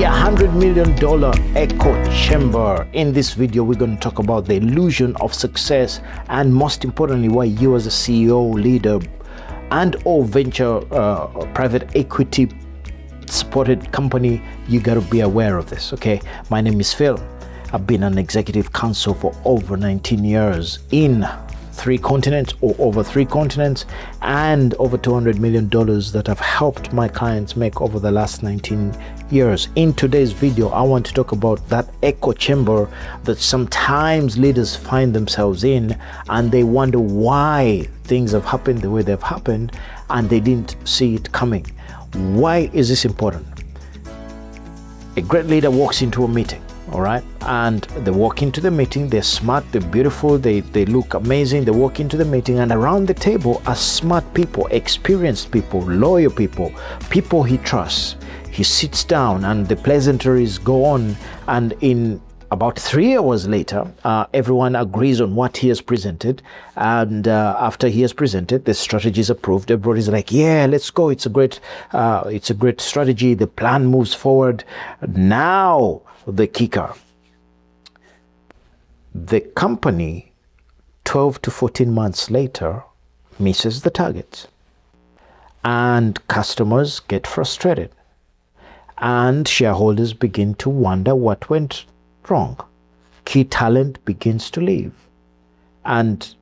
The $100 million echo chamber. In this video, we're going to talk about the illusion of success and most importantly, why you as a CEO, leader, and or venture private equity supported company, you got to be aware of this, okay? My name is Phil. I've been an executive counsel for over 19 years in 3 continents or over 3 continents, and over $200 million that I've helped my clients make over the last 19 years. In today's video, I want to talk about that echo chamber that sometimes leaders find themselves in, and they wonder why things have happened the way they've happened and they didn't see it coming. Why is this important? A great leader walks into a meeting, all right, and they walk into the meeting, they're smart, they're beautiful, they look amazing. They walk into the meeting, and around the table are smart people, experienced people, loyal people, people he trusts. He sits down and the pleasantries go on, and in about 3 hours later, everyone agrees on what he has presented, and after he has presented, the strategy is approved. Everybody's like, yeah, let's go. It's a great strategy. The plan moves forward. Now the kicker. The company 12 to 14 months later misses the targets, and customers get frustrated, and shareholders begin to wonder what went wrong. Key talent begins to leave, and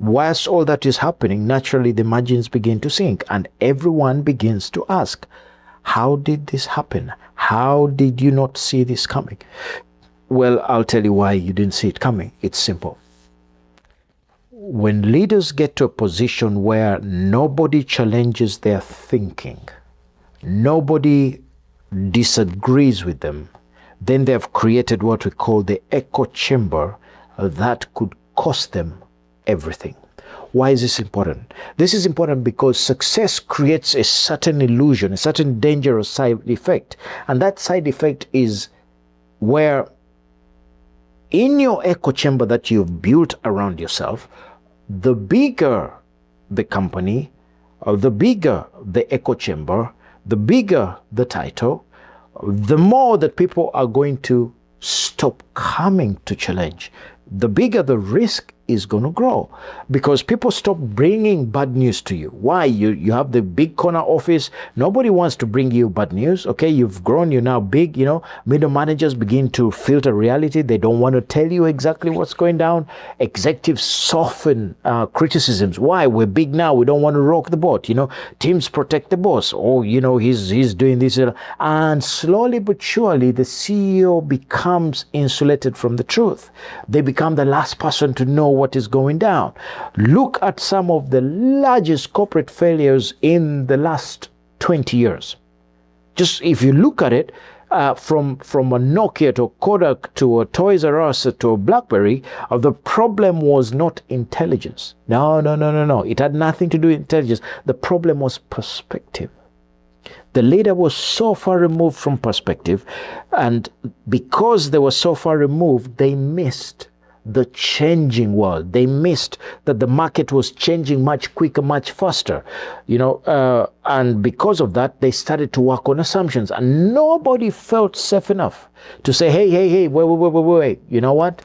whilst all that is happening, naturally the margins begin to sink, and everyone begins to ask, how did this happen? How did you not see this coming? Well, I'll tell you why you didn't see it coming. It's simple. When leaders get to a position where nobody challenges their thinking, nobody disagrees with them, then they have created what we call the echo chamber that could cost them everything. Why is this important? This is important because success creates a certain illusion, a certain dangerous side effect. And that side effect is where in your echo chamber that you've built around yourself, the bigger the company, or the bigger the echo chamber, the bigger the title, the more that people are going to stop coming to challenge. The bigger the risk is going to grow, because people stop bringing bad news to you. Why? You have the big corner office. Nobody wants to bring you bad news. Okay, you've grown, you're now big. Middle managers begin to filter reality. They don't want to tell you exactly what's going down. Executives soften criticisms. Why? We're big now, we don't want to rock the boat. Teams protect the boss. Oh, he's doing this, and slowly but surely the CEO becomes insulated from the truth. They become the last person to know what is going down. Look at some of the largest corporate failures in the last 20 years. Just if you look at it, from a Nokia to a Kodak to a Toys R Us to a BlackBerry, the problem was not intelligence. No. It had nothing to do with intelligence. The problem was perspective. The leader was so far removed from perspective, and because they were so far removed, they missed the changing world. They missed that the market was changing much quicker, much faster, and because of that, they started to work on assumptions, and nobody felt safe enough to say, hey, wait, you know what?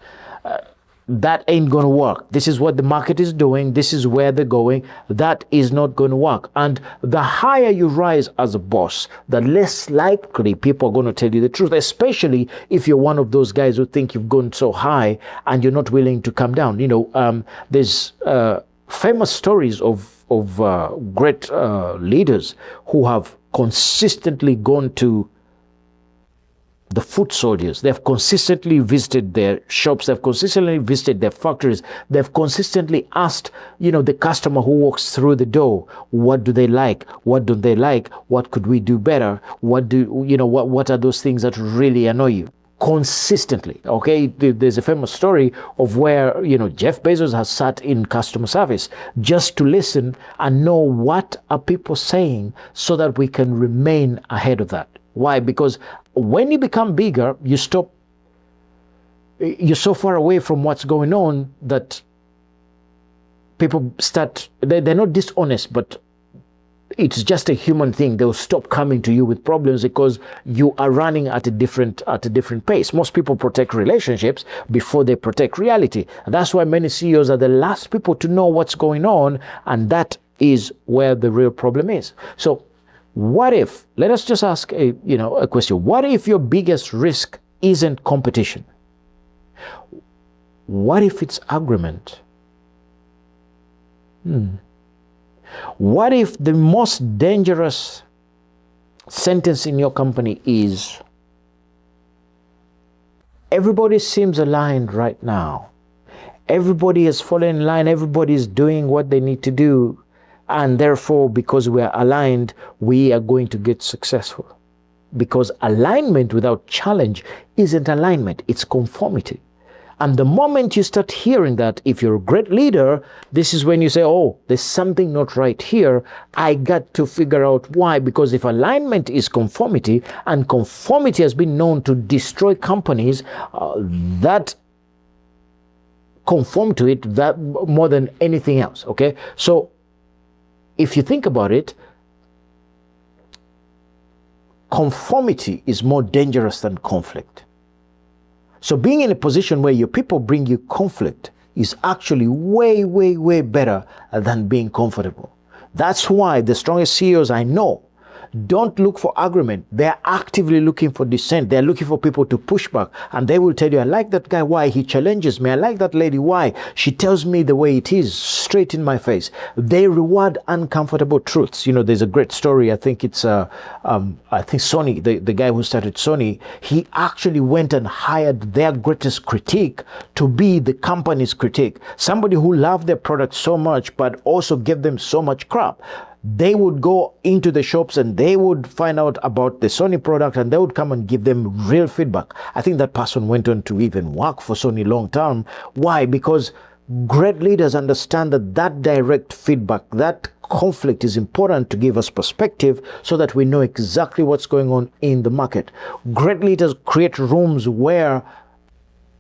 That ain't going to work. This is what the market is doing. This is where they're going. That is not going to work. And the higher you rise as a boss, the less likely people are going to tell you the truth, especially if you're one of those guys who think you've gone so high and you're not willing to come down. There's famous stories of great leaders who have consistently gone to the foot soldiers. They've consistently visited their shops. They've consistently visited their factories. They've consistently asked, the customer who walks through the door, what do they like? What don't they like? What could we do better? What are those things that really annoy you? Consistently, okay? There's a famous story of where, Jeff Bezos has sat in customer service just to listen and know what are people saying so that we can remain ahead of that. Why? Because when you become bigger, you're so far away from what's going on that people they're not dishonest, but it's just a human thing. They'll stop coming to you with problems because you are running at a different pace. Most people protect relationships before they protect reality. And that's why many CEOs are the last people to know what's going on, and that is where the real problem is. So what if, let us just ask a question. What if your biggest risk isn't competition? What if it's agreement? What if the most dangerous sentence in your company is, everybody seems aligned right now. Everybody has fallen in line. Everybody is doing what they need to do. And therefore, because we are aligned, we are going to get successful. Because alignment without challenge isn't alignment, it's conformity. And the moment you start hearing that, if you're a great leader, this is when you say, oh, there's something not right here. I got to figure out why. Because if alignment is conformity, and conformity has been known to destroy companies that conform to it that more than anything else, okay? So if you think about it, conformity is more dangerous than conflict. So being in a position where your people bring you conflict is actually way, way, way better than being comfortable. That's why the strongest CEOs I know don't look for agreement. They're actively looking for dissent. They're looking for people to push back. And they will tell you, I like that guy, why? He challenges me. I like that lady, why? She tells me the way it is, straight in my face. They reward uncomfortable truths. You know, there's a great story. I think it's, I think Sony, the guy who started Sony, he actually went and hired their greatest critique to be the company's critique. Somebody who loved their product so much, but also gave them so much crap. They would go into the shops and they would find out about the Sony product and they would come and give them real feedback. I think that person went on to even work for Sony long term. Why? Because great leaders understand that direct feedback, that conflict is important to give us perspective so that we know exactly what's going on in the market. Great leaders create rooms where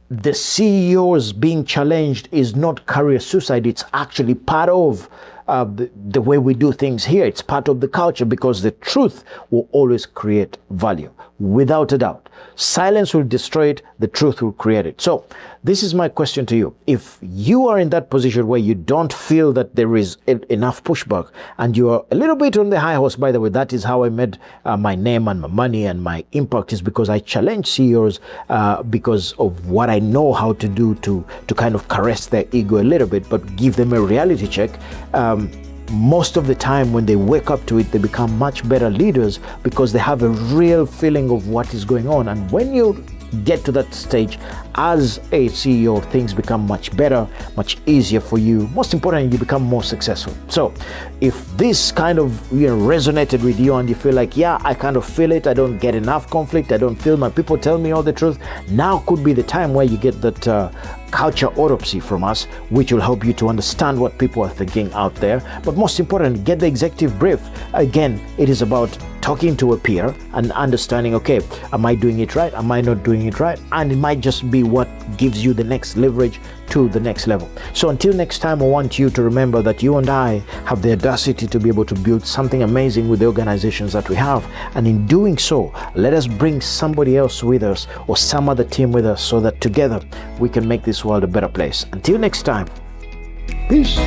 the CEOs being challenged is not career suicide. It's actually part of the way we do things here. It's part of the culture, because the truth will always create value, without a doubt. Silence will destroy it, the truth will create it. So this is my question to you. If you are in that position where you don't feel that there is enough pushback and you are a little bit on the high horse, by the way, that is how I made my name and my money and my impact, is because I challenge CEOs because of what I know how to do to kind of caress their ego a little bit, but give them a reality check. Most of the time when they wake up to it, they become much better leaders because they have a real feeling of what is going on. And when you get to that stage as a CEO, things become much better, much easier for you. Most importantly, you become more successful. So if this kind of resonated with you and you feel like, yeah, I kind of feel it, I don't get enough conflict, I don't feel my people tell me all the truth, now could be the time where you get that culture autopsy from us, which will help you to understand what people are thinking out there. But most important, get the executive brief. Again, it is about talking to a peer and understanding, okay, am I doing it right? Am I not doing it right? And it might just be what gives you the next leverage to the next level. So until next time, I want you to remember that you and I have the audacity to be able to build something amazing with the organizations that we have. And in doing so, let us bring somebody else with us or some other team with us so that together we can make this world a better place. Until next time, peace.